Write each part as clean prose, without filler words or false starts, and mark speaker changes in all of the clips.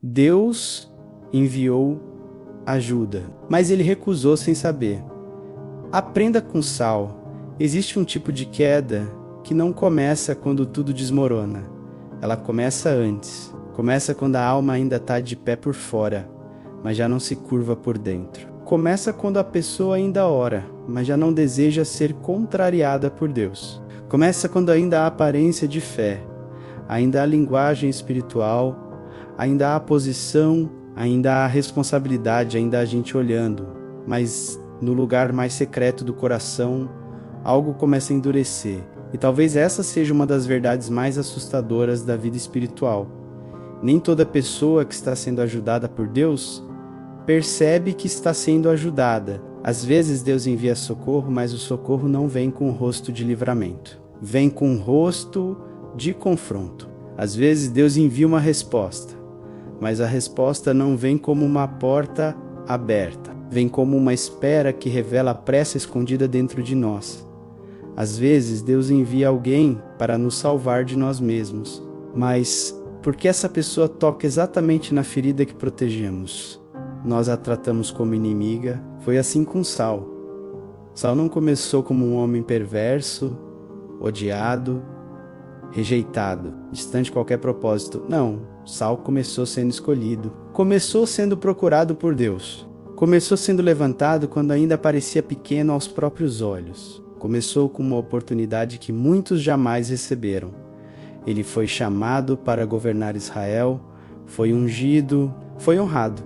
Speaker 1: Deus enviou ajuda, mas ele recusou sem saber. Aprenda com Saul. Existe um tipo de queda que não começa quando tudo desmorona. Ela começa antes. Começa quando a alma ainda está de pé por fora, mas já não se curva por dentro. Começa quando a pessoa ainda ora, mas já não deseja ser contrariada por Deus. Começa quando ainda há aparência de fé, ainda há linguagem espiritual, ainda há posição, ainda há responsabilidade, ainda há gente olhando, mas no lugar mais secreto do coração, algo começa a endurecer. E talvez essa seja uma das verdades mais assustadoras da vida espiritual. Nem toda pessoa que está sendo ajudada por Deus percebe que está sendo ajudada. Às vezes Deus envia socorro, mas o socorro não vem com o rosto de livramento. Vem com o rosto de confronto. Às vezes Deus envia uma resposta, mas a resposta não vem como uma porta aberta. Vem como uma espera que revela a pressa escondida dentro de nós. Às vezes Deus envia alguém para nos salvar de nós mesmos, mas porque essa pessoa toca exatamente na ferida que protegemos, nós a tratamos como inimiga. Foi assim com Saul. Saul não começou como um homem perverso, odiado, rejeitado, distante de qualquer propósito. Não, Saul começou sendo escolhido. Começou sendo procurado por Deus. Começou sendo levantado quando ainda parecia pequeno aos próprios olhos. Começou com uma oportunidade que muitos jamais receberam. Ele foi chamado para governar Israel, foi ungido, foi honrado.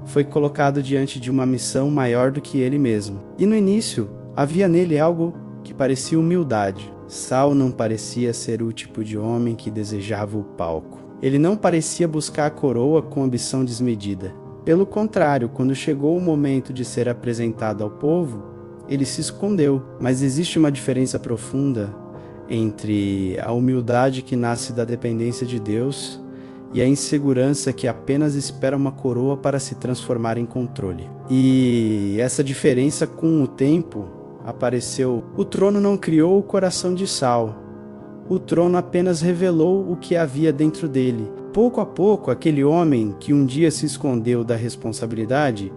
Speaker 1: Foi colocado diante de uma missão maior do que ele mesmo. E no início, havia nele algo que parecia humildade. Saul não parecia ser o tipo de homem que desejava o palco. Ele não parecia buscar a coroa com ambição desmedida. Pelo contrário, quando chegou o momento de ser apresentado ao povo, ele se escondeu. Mas existe uma diferença profunda entre a humildade que nasce da dependência de Deus e a insegurança que apenas espera uma coroa para se transformar em controle. E essa diferença, com o tempo, apareceu. O trono não criou o coração de Saul. O trono apenas revelou o que havia dentro dele. Pouco a pouco, aquele homem que um dia se escondeu da responsabilidade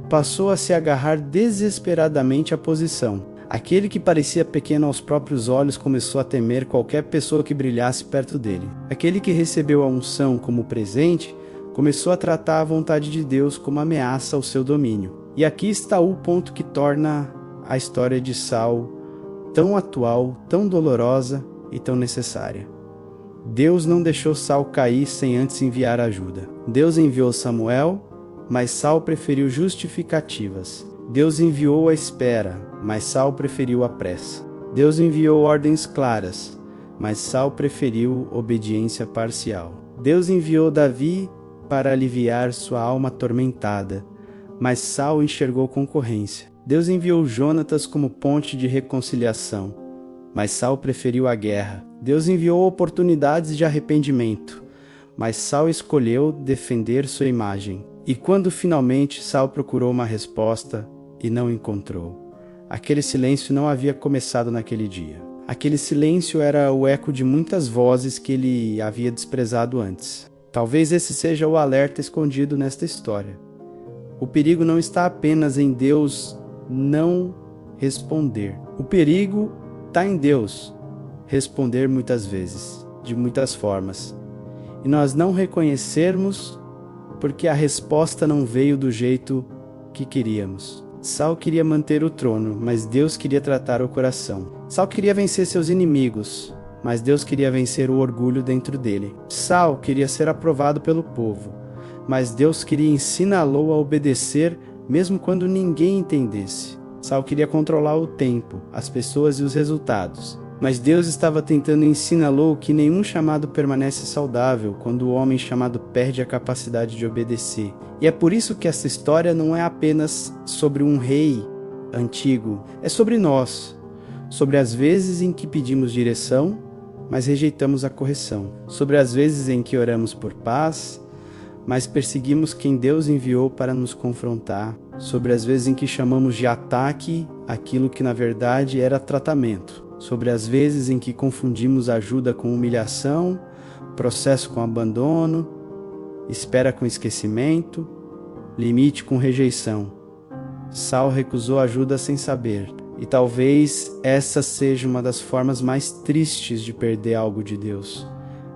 Speaker 1: passou a se agarrar desesperadamente à posição. Aquele que parecia pequeno aos próprios olhos começou a temer qualquer pessoa que brilhasse perto dele. Aquele que recebeu a unção como presente começou a tratar a vontade de Deus como ameaça ao seu domínio. E aqui está o ponto que torna a história de Saul tão atual, tão dolorosa e tão necessária. Deus não deixou Saul cair sem antes enviar ajuda. Deus enviou Samuel, mas Saul preferiu justificativas. Deus enviou a espera, mas Saul preferiu a pressa. Deus enviou ordens claras, mas Saul preferiu obediência parcial. Deus enviou Davi para aliviar sua alma atormentada, mas Saul enxergou concorrência. Deus enviou Jonatas como ponte de reconciliação, mas Saul preferiu a guerra. Deus enviou oportunidades de arrependimento, mas Saul escolheu defender sua imagem. E quando finalmente Saul procurou uma resposta e não encontrou, aquele silêncio não havia começado naquele dia. Aquele silêncio era o eco de muitas vozes que ele havia desprezado antes. Talvez esse seja o alerta escondido nesta história. O perigo não está apenas em Deus não responder. O perigo está em Deus responder muitas vezes, de muitas formas, e nós não reconhecermos porque a resposta não veio do jeito que queríamos. Saul queria manter o trono, mas Deus queria tratar o coração. Saul queria vencer seus inimigos, mas Deus queria vencer o orgulho dentro dele. Saul queria ser aprovado pelo povo, mas Deus queria ensiná-lo a obedecer mesmo quando ninguém entendesse. Saul queria controlar o tempo, as pessoas e os resultados, mas Deus estava tentando ensiná-lo que nenhum chamado permanece saudável quando o homem chamado perde a capacidade de obedecer. E é por isso que essa história não é apenas sobre um rei antigo, é sobre nós, sobre as vezes em que pedimos direção, mas rejeitamos a correção, sobre as vezes em que oramos por paz, mas perseguimos quem Deus enviou para nos confrontar, sobre as vezes em que chamamos de ataque aquilo que na verdade era tratamento, sobre as vezes em que confundimos ajuda com humilhação, processo com abandono, espera com esquecimento, limite com rejeição. Saul recusou ajuda sem saber, e talvez essa seja uma das formas mais tristes de perder algo de Deus.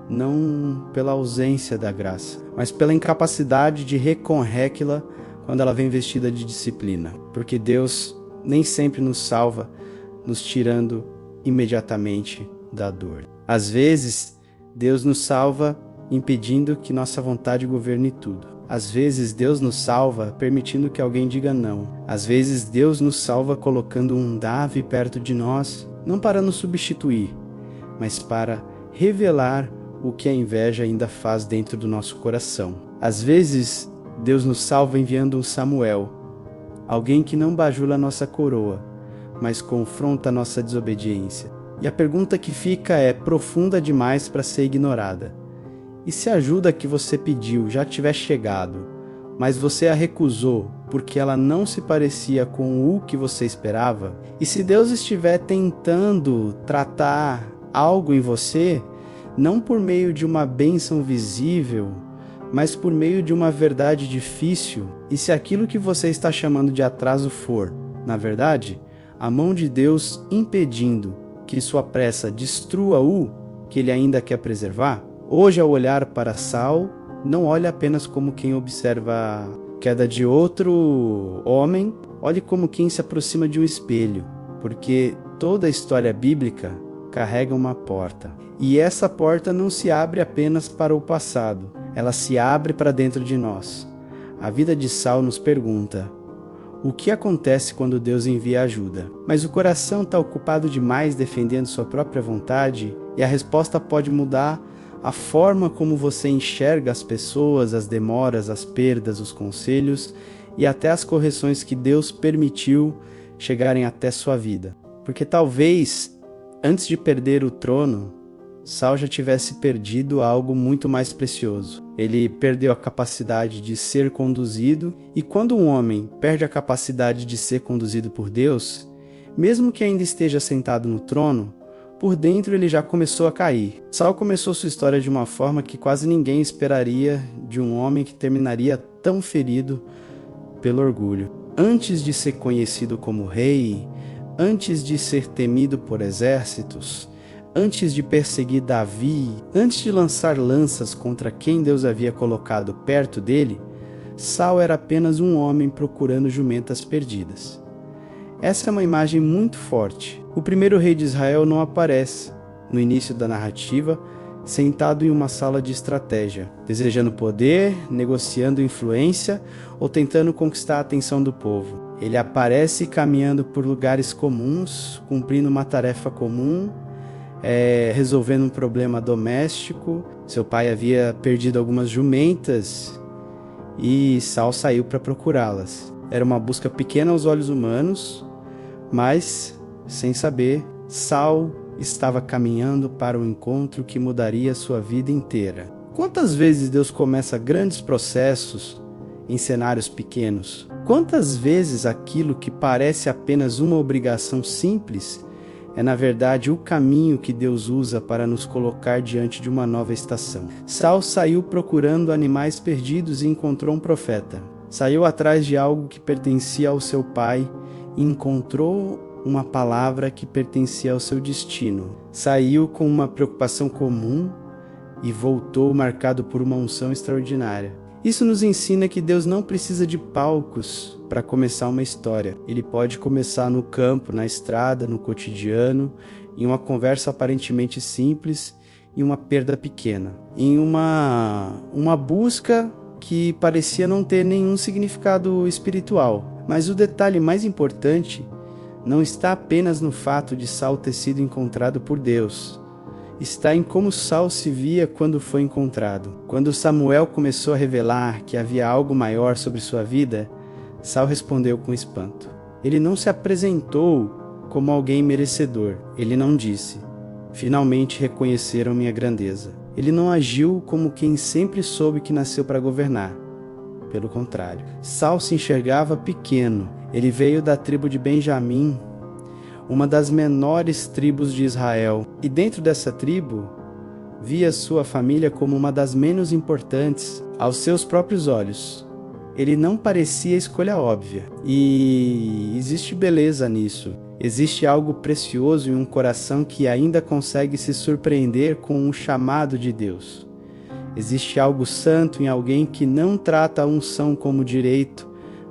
Speaker 1: Não pela ausência da graça, mas pela incapacidade de reconquistá-la quando ela vem vestida de disciplina. Porque Deus nem sempre nos salva, nos tirando imediatamente da dor. Às vezes, Deus nos salva impedindo que nossa vontade governe tudo. Às vezes, Deus nos salva permitindo que alguém diga não. Às vezes, Deus nos salva colocando um Davi perto de nós, não para nos substituir, mas para revelar o que a inveja ainda faz dentro do nosso coração. Às vezes, Deus nos salva enviando um Samuel, alguém que não bajula a nossa coroa, mas confronta a nossa desobediência. E a pergunta que fica é profunda demais para ser ignorada. E se a ajuda que você pediu já tiver chegado, mas você a recusou porque ela não se parecia com o que você esperava? E se Deus estiver tentando tratar algo em você, não por meio de uma bênção visível, mas por meio de uma verdade difícil, e se aquilo que você está chamando de atraso for, na verdade, a mão de Deus impedindo que sua pressa destrua o que ele ainda quer preservar? Hoje, ao olhar para Saul, não olhe apenas como quem observa a queda de outro homem, olhe como quem se aproxima de um espelho, porque toda a história bíblica carrega uma porta. E essa porta não se abre apenas para o passado, ela se abre para dentro de nós. A vida de Saul nos pergunta: o que acontece quando Deus envia ajuda? Mas o coração está ocupado demais defendendo sua própria vontade, e a resposta pode mudar a forma como você enxerga as pessoas, as demoras, as perdas, os conselhos e até as correções que Deus permitiu chegarem até sua vida. Porque talvez, antes de perder o trono, Saul já tivesse perdido algo muito mais precioso. Ele perdeu a capacidade de ser conduzido, e quando um homem perde a capacidade de ser conduzido por Deus, mesmo que ainda esteja sentado no trono, por dentro ele já começou a cair. Saul começou sua história de uma forma que quase ninguém esperaria de um homem que terminaria tão ferido pelo orgulho. Antes de ser conhecido como rei, antes de ser temido por exércitos, antes de perseguir Davi, antes de lançar lanças contra quem Deus havia colocado perto dele, Saul era apenas um homem procurando jumentas perdidas. Essa é uma imagem muito forte. O primeiro rei de Israel não aparece, no início da narrativa, sentado em uma sala de estratégia, desejando poder, negociando influência ou tentando conquistar a atenção do povo. Ele aparece caminhando por lugares comuns, cumprindo uma tarefa comum, resolvendo um problema doméstico. Seu pai havia perdido algumas jumentas e Saul saiu para procurá-las. Era uma busca pequena aos olhos humanos, mas, sem saber, Saul estava caminhando para um encontro que mudaria sua vida inteira. Quantas vezes Deus começa grandes processos em cenários pequenos? Quantas vezes aquilo que parece apenas uma obrigação simples é, na verdade, o caminho que Deus usa para nos colocar diante de uma nova estação? Saul saiu procurando animais perdidos e encontrou um profeta. Saiu atrás de algo que pertencia ao seu pai e encontrou uma palavra que pertencia ao seu destino. Saiu com uma preocupação comum e voltou marcado por uma unção extraordinária. Isso nos ensina que Deus não precisa de palcos para começar uma história. Ele pode começar no campo, na estrada, no cotidiano, em uma conversa aparentemente simples e uma perda pequena. Em uma busca que parecia não ter nenhum significado espiritual. Mas o detalhe mais importante não está apenas no fato de Saul ter sido encontrado por Deus. Está em como Saul se via quando foi encontrado. Quando Samuel começou a revelar que havia algo maior sobre sua vida, Saul respondeu com espanto. Ele não se apresentou como alguém merecedor. Ele não disse: finalmente reconheceram minha grandeza. Ele não agiu como quem sempre soube que nasceu para governar. Pelo contrário, Saul se enxergava pequeno. Ele veio da tribo de Benjamim, uma das menores tribos de Israel. E dentro dessa tribo, via sua família como uma das menos importantes aos seus próprios olhos. Ele não parecia escolha óbvia, e existe beleza nisso. Existe algo precioso em um coração que ainda consegue se surpreender com um chamado de Deus. Existe algo santo em alguém que não trata a unção como direito,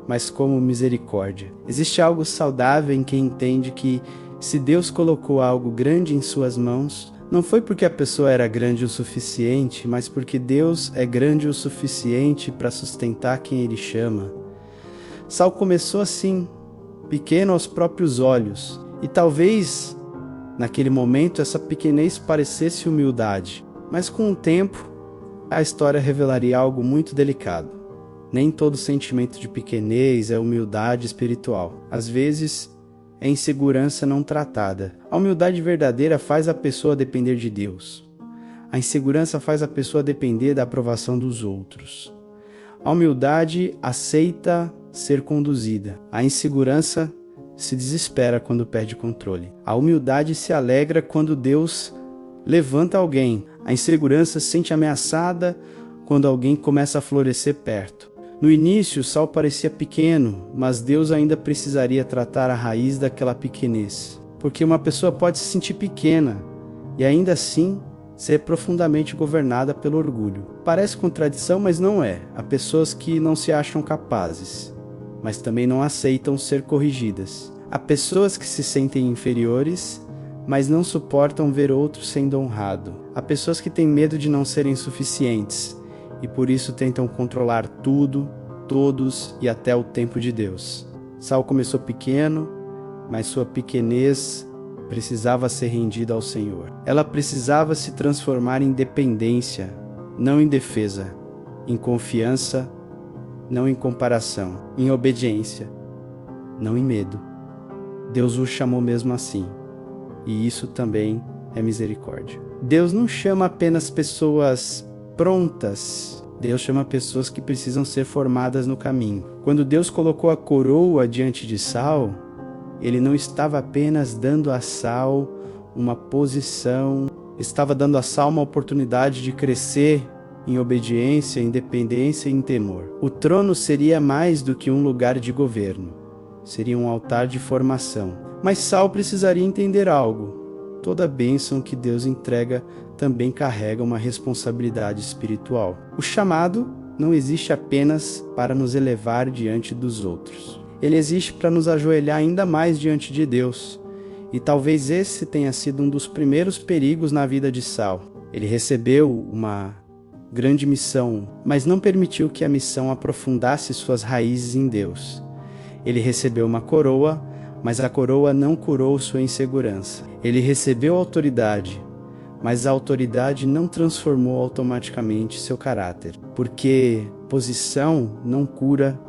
Speaker 1: mas como misericórdia. Existe algo saudável em quem entende que, se Deus colocou algo grande em suas mãos, não foi porque a pessoa era grande o suficiente, mas porque Deus é grande o suficiente para sustentar quem Ele chama. Saul começou assim, pequeno aos próprios olhos, e talvez, naquele momento, essa pequenez parecesse humildade, mas com o tempo, a história revelaria algo muito delicado. Nem todo sentimento de pequenez é humildade espiritual. Às vezes, é insegurança não tratada. A humildade verdadeira faz a pessoa depender de Deus. A insegurança faz a pessoa depender da aprovação dos outros. A humildade aceita ser conduzida. A insegurança se desespera quando perde controle. A humildade se alegra quando Deus levanta alguém. A insegurança se sente ameaçada quando alguém começa a florescer perto. No início, Saul parecia pequeno, mas Deus ainda precisaria tratar a raiz daquela pequenez. Porque uma pessoa pode se sentir pequena e ainda assim ser profundamente governada pelo orgulho. Parece contradição, mas não é. Há pessoas que não se acham capazes, mas também não aceitam ser corrigidas. Há pessoas que se sentem inferiores, mas não suportam ver outros sendo honrado. Há pessoas que têm medo de não serem suficientes e por isso tentam controlar tudo, todos e até o tempo de Deus. Saul começou pequeno, mas sua pequenez precisava ser rendida ao Senhor. Ela precisava se transformar em dependência, não em defesa, em confiança, não em comparação, em obediência, não em medo. Deus o chamou mesmo assim, e isso também é misericórdia. Deus não chama apenas pessoas prontas. Deus chama pessoas que precisam ser formadas no caminho. Quando Deus colocou a coroa diante de Saul, Ele não estava apenas dando a Saul uma posição, estava dando a Saul uma oportunidade de crescer em obediência, independência e em temor. O trono seria mais do que um lugar de governo, seria um altar de formação. Mas Saul precisaria entender algo. Toda bênção que Deus entrega também carrega uma responsabilidade espiritual. O chamado não existe apenas para nos elevar diante dos outros. Ele existe para nos ajoelhar ainda mais diante de Deus. E talvez esse tenha sido um dos primeiros perigos na vida de Saul. Ele recebeu uma grande missão, mas não permitiu que a missão aprofundasse suas raízes em Deus. Ele recebeu uma coroa, mas a coroa não curou sua insegurança. Ele recebeu autoridade, mas a autoridade não transformou automaticamente seu caráter, porque posição não cura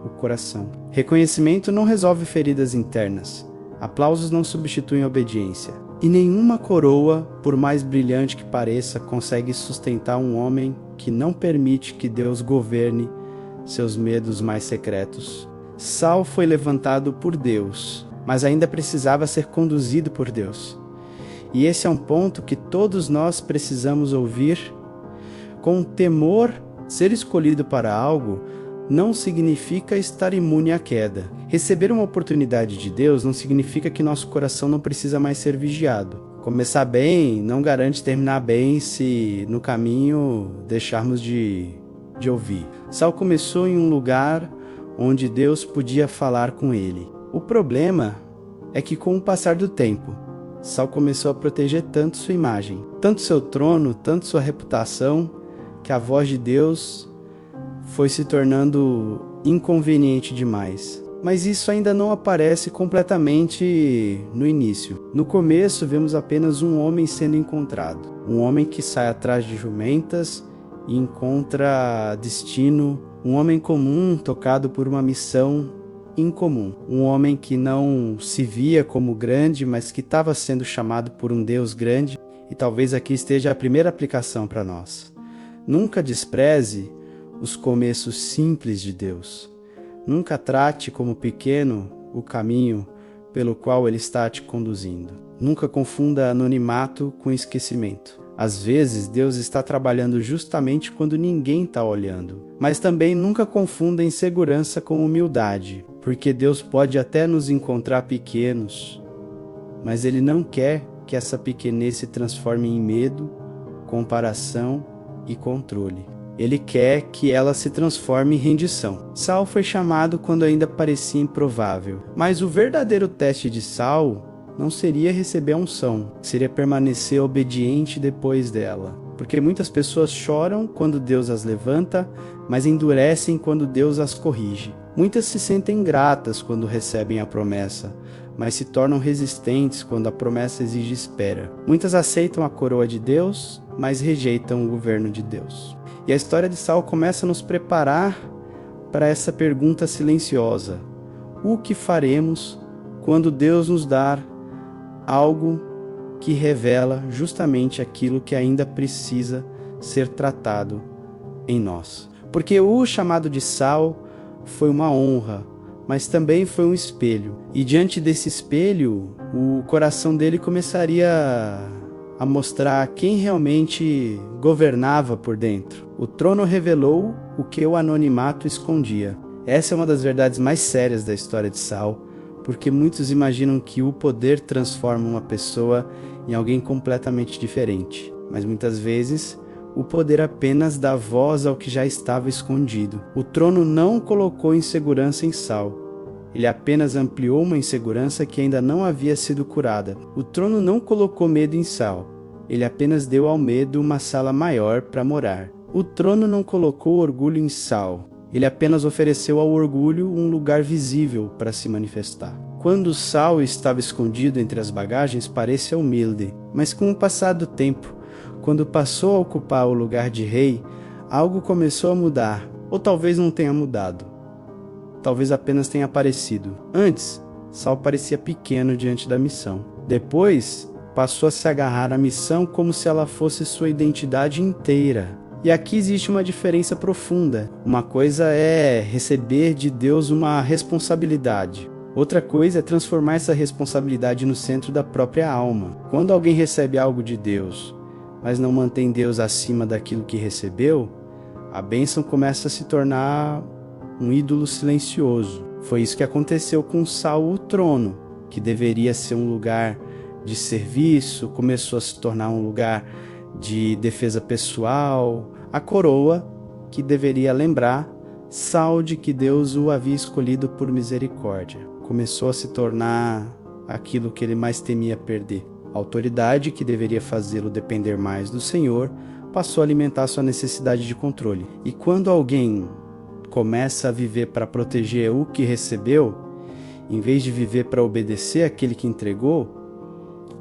Speaker 1: o coração. Reconhecimento não resolve feridas internas. Aplausos não substituem obediência. E nenhuma coroa, por mais brilhante que pareça, consegue sustentar um homem que não permite que Deus governe seus medos mais secretos. Saul foi levantado por Deus, mas ainda precisava ser conduzido por Deus. E esse é um ponto que todos nós precisamos ouvir. Com temor, ser escolhido para algo não significa estar imune à queda. Receber uma oportunidade de Deus não significa que nosso coração não precisa mais ser vigiado. Começar bem não garante terminar bem se no caminho deixarmos de ouvir. Saul começou em um lugar onde Deus podia falar com ele. O problema é que com o passar do tempo, Saul começou a proteger tanto sua imagem, tanto seu trono, tanto sua reputação, que a voz de Deus foi se tornando inconveniente demais. Mas isso ainda não aparece completamente no início. No começo, vemos apenas um homem sendo encontrado. Um homem que sai atrás de jumentas e encontra destino. Um homem comum tocado por uma missão incomum. Um homem que não se via como grande, mas que estava sendo chamado por um Deus grande. E talvez aqui esteja a primeira aplicação para nós. Nunca despreze os começos simples de Deus. Nunca trate como pequeno o caminho pelo qual Ele está te conduzindo. Nunca confunda anonimato com esquecimento. Às vezes, Deus está trabalhando justamente quando ninguém está olhando. Mas também nunca confunda insegurança com humildade, porque Deus pode até nos encontrar pequenos, mas Ele não quer que essa pequenez se transforme em medo, comparação e controle. Ele quer que ela se transforme em rendição. Saul foi chamado quando ainda parecia improvável, mas o verdadeiro teste de Saul não seria receber a unção, seria permanecer obediente depois dela. Porque muitas pessoas choram quando Deus as levanta, mas endurecem quando Deus as corrige. Muitas se sentem gratas quando recebem a promessa, mas se tornam resistentes quando a promessa exige espera. Muitas aceitam a coroa de Deus, mas rejeitam o governo de Deus. E a história de Saul começa a nos preparar para essa pergunta silenciosa: o que faremos quando Deus nos dar algo que revela justamente aquilo que ainda precisa ser tratado em nós? Porque o chamado de Saul foi uma honra, mas também foi um espelho. E diante desse espelho, o coração dele começaria a mostrar quem realmente governava por dentro. O trono revelou o que o anonimato escondia. Essa é uma das verdades mais sérias da história de Saul, porque muitos imaginam que o poder transforma uma pessoa em alguém completamente diferente. Mas muitas vezes, o poder apenas dá voz ao que já estava escondido. O trono não colocou insegurança em Saul. Ele apenas ampliou uma insegurança que ainda não havia sido curada. O trono não colocou medo em Saul. Ele apenas deu ao medo uma sala maior para morar. O trono não colocou orgulho em Saul. Ele apenas ofereceu ao orgulho um lugar visível para se manifestar. Quando Saul estava escondido entre as bagagens, parecia humilde, mas com o passar do tempo, quando passou a ocupar o lugar de rei, algo começou a mudar, ou talvez não tenha mudado. Talvez apenas tenha aparecido. Antes, Saul parecia pequeno diante da missão. Depois, passou a se agarrar à missão como se ela fosse sua identidade inteira. E aqui existe uma diferença profunda. Uma coisa é receber de Deus uma responsabilidade. Outra coisa é transformar essa responsabilidade no centro da própria alma. Quando alguém recebe algo de Deus, mas não mantém Deus acima daquilo que recebeu, a bênção começa a se tornar um ídolo silencioso. Foi isso que aconteceu com Saul, o trono, que deveria ser um lugar de serviço, começou a se tornar um lugar de defesa pessoal. A coroa, que deveria lembrar Saul de que Deus o havia escolhido por misericórdia, começou a se tornar aquilo que ele mais temia perder. A autoridade, que deveria fazê-lo depender mais do Senhor, passou a alimentar sua necessidade de controle. E quando alguém começa a viver para proteger o que recebeu, em vez de viver para obedecer aquele que entregou,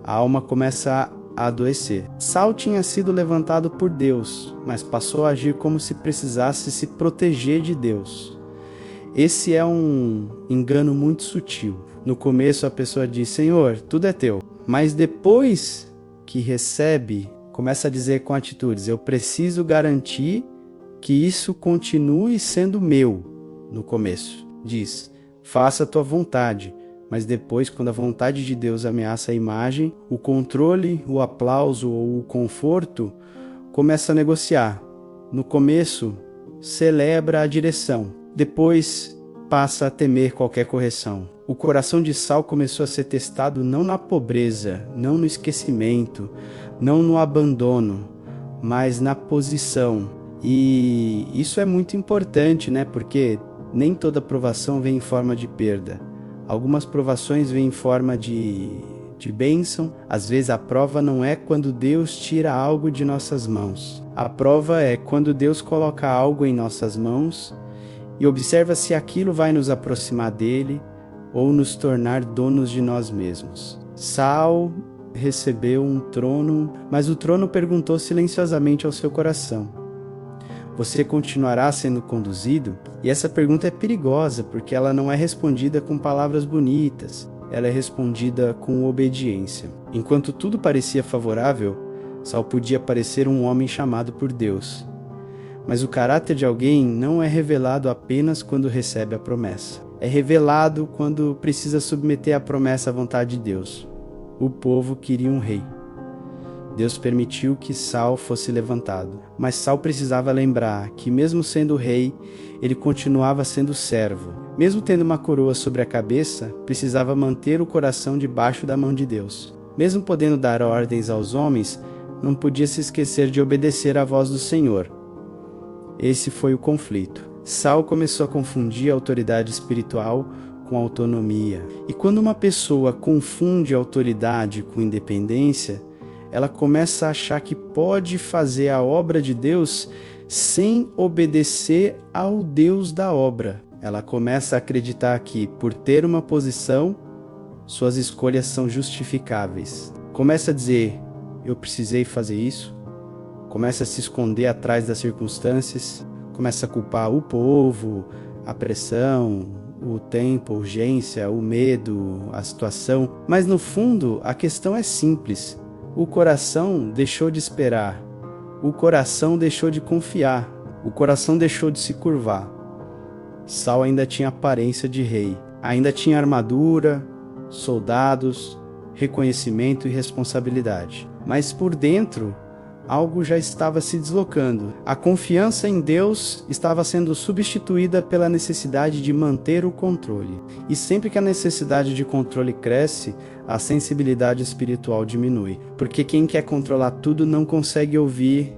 Speaker 1: a alma começa a adoecer. Saul tinha sido levantado por Deus, mas passou a agir como se precisasse se proteger de Deus. Esse é um engano muito sutil. No começo a pessoa diz: Senhor, tudo é teu. Mas depois que recebe, começa a dizer com atitudes: eu preciso garantir que isso continue sendo meu. No começo diz: faça a tua vontade. Mas depois, quando a vontade de Deus ameaça a imagem, o controle, o aplauso ou o conforto, começa a negociar. No começo, celebra a direção. Depois, passa a temer qualquer correção. O coração de Saul começou a ser testado não na pobreza, não no esquecimento, não no abandono, mas na posição. E isso é muito importante, né? Porque nem toda provação vem em forma de perda. Algumas provações vêm em forma de bênção. Às vezes a prova não é quando Deus tira algo de nossas mãos. A prova é quando Deus coloca algo em nossas mãos e observa se aquilo vai nos aproximar dele ou nos tornar donos de nós mesmos. Saul recebeu um trono, mas o trono perguntou silenciosamente ao seu coração: você continuará sendo conduzido? E essa pergunta é perigosa, porque ela não é respondida com palavras bonitas, ela é respondida com obediência. Enquanto tudo parecia favorável, Saul podia parecer um homem chamado por Deus. Mas o caráter de alguém não é revelado apenas quando recebe a promessa. É revelado quando precisa submeter a promessa à vontade de Deus. O povo queria um rei. Deus permitiu que Saul fosse levantado. Mas Saul precisava lembrar que, mesmo sendo rei, ele continuava sendo servo. Mesmo tendo uma coroa sobre a cabeça, precisava manter o coração debaixo da mão de Deus. Mesmo podendo dar ordens aos homens, não podia se esquecer de obedecer à voz do Senhor. Esse foi o conflito. Saul começou a confundir a autoridade espiritual com autonomia. E quando uma pessoa confunde autoridade com independência, ela começa a achar que pode fazer a obra de Deus sem obedecer ao Deus da obra. Ela começa a acreditar que, por ter uma posição, suas escolhas são justificáveis. Começa a dizer, eu precisei fazer isso. Começa a se esconder atrás das circunstâncias. Começa a culpar o povo, a pressão, o tempo, a urgência, o medo, a situação. Mas no fundo, a questão é simples. O coração deixou de esperar. O coração deixou de confiar. O coração deixou de se curvar. Saul ainda tinha aparência de rei. Ainda tinha armadura, soldados, reconhecimento e responsabilidade. Mas por dentro, algo já estava se deslocando. A confiança em Deus estava sendo substituída pela necessidade de manter o controle. E sempre que a necessidade de controle cresce, a sensibilidade espiritual diminui. Porque quem quer controlar tudo não consegue ouvir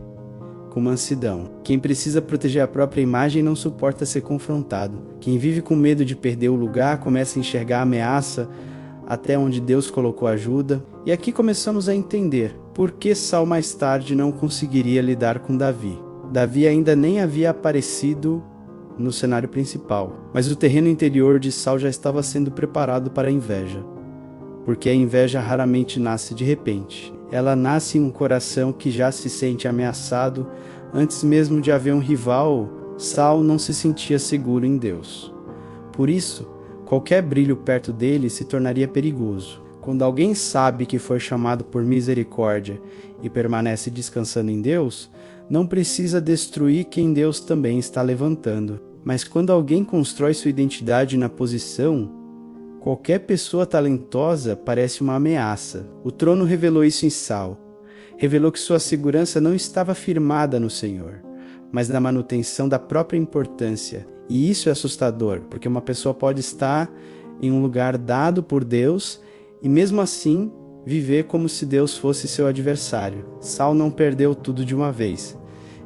Speaker 1: com mansidão. Quem precisa proteger a própria imagem não suporta ser confrontado. Quem vive com medo de perder o lugar começa a enxergar a ameaça até onde Deus colocou ajuda. E aqui começamos a entender por que Saul mais tarde não conseguiria lidar com Davi. Davi ainda nem havia aparecido no cenário principal, mas o terreno interior de Saul já estava sendo preparado para a inveja, porque a inveja raramente nasce de repente. Ela nasce em um coração que já se sente ameaçado. Antes mesmo de haver um rival, Saul não se sentia seguro em Deus. Por isso, qualquer brilho perto dele se tornaria perigoso. Quando alguém sabe que foi chamado por misericórdia e permanece descansando em Deus, não precisa destruir quem Deus também está levantando. Mas quando alguém constrói sua identidade na posição, qualquer pessoa talentosa parece uma ameaça. O trono revelou isso em Saul. Revelou que sua segurança não estava firmada no Senhor, mas na manutenção da própria importância. E isso é assustador, porque uma pessoa pode estar em um lugar dado por Deus e mesmo assim viver como se Deus fosse seu adversário. Saul não perdeu tudo de uma vez.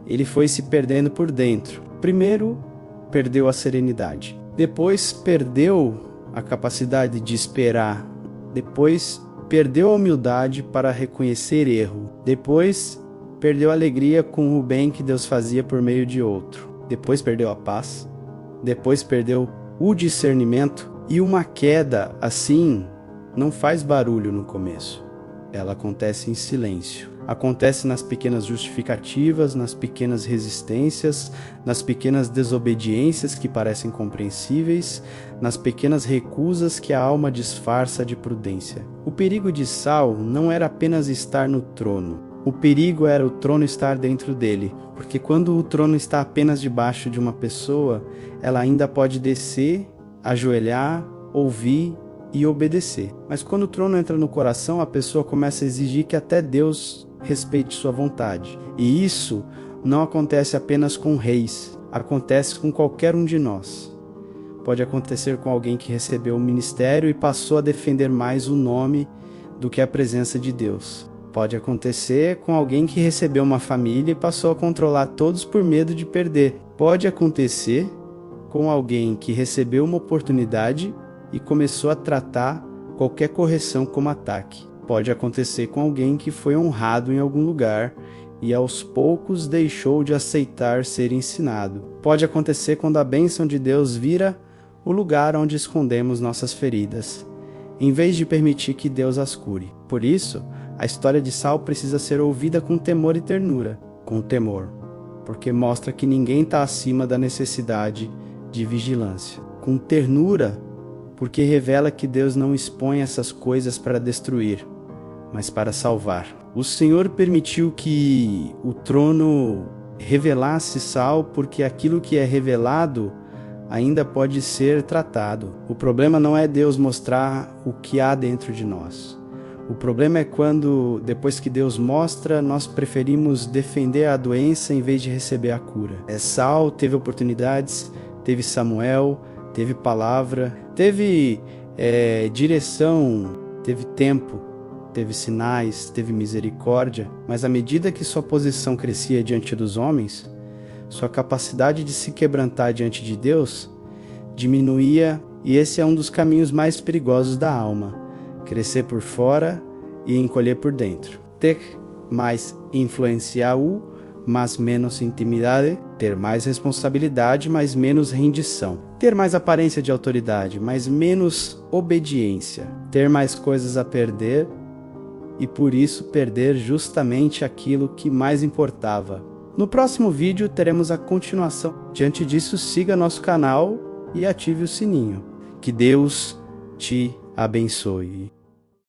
Speaker 1: Ele foi se perdendo por dentro. Primeiro, perdeu a serenidade. Depois, perdeu a capacidade de esperar. Depois, perdeu a humildade para reconhecer erro. Depois, perdeu a alegria com o bem que Deus fazia por meio de outro. Depois, perdeu a paz. Depois, perdeu o discernimento. E uma queda assim não faz barulho no começo. Ela acontece em silêncio. Acontece nas pequenas justificativas, nas pequenas resistências, nas pequenas desobediências que parecem compreensíveis, nas pequenas recusas que a alma disfarça de prudência. O perigo de Saul não era apenas estar no trono. O perigo era o trono estar dentro dele, porque quando o trono está apenas debaixo de uma pessoa, ela ainda pode descer, ajoelhar, ouvir e obedecer. Mas quando o trono entra no coração, a pessoa começa a exigir que até Deus respeite sua vontade. E isso não acontece apenas com reis, acontece com qualquer um de nós. Pode acontecer com alguém que recebeu um ministério e passou a defender mais o nome do que a presença de Deus. Pode acontecer com alguém que recebeu uma família e passou a controlar todos por medo de perder. Pode acontecer com alguém que recebeu uma oportunidade e começou a tratar qualquer correção como ataque. Pode acontecer com alguém que foi honrado em algum lugar e aos poucos deixou de aceitar ser ensinado. Pode acontecer quando a bênção de Deus vira o lugar onde escondemos nossas feridas, em vez de permitir que Deus as cure. Por isso, a história de Saul precisa ser ouvida com temor e ternura. Com temor, porque mostra que ninguém está acima da necessidade de vigilância. Com ternura, porque revela que Deus não expõe essas coisas para destruir, mas para salvar. O Senhor permitiu que o trono revelasse Saul, porque aquilo que é revelado ainda pode ser tratado. O problema não é Deus mostrar o que há dentro de nós. O problema é quando, depois que Deus mostra, nós preferimos defender a doença em vez de receber a cura. Saul teve oportunidades, teve Samuel, teve palavra, teve direção, teve tempo, teve sinais, teve misericórdia, mas à medida que sua posição crescia diante dos homens, sua capacidade de se quebrantar diante de Deus diminuía, e esse é um dos caminhos mais perigosos da alma. Crescer por fora e encolher por dentro. Ter mais influenciar, mas menos intimidade. Ter mais responsabilidade, mas menos rendição. Ter mais aparência de autoridade, mas menos obediência. Ter mais coisas a perder e por isso perder justamente aquilo que mais importava. No próximo vídeo teremos a continuação. Diante disso, siga nosso canal e ative o sininho. Que Deus te abençoe.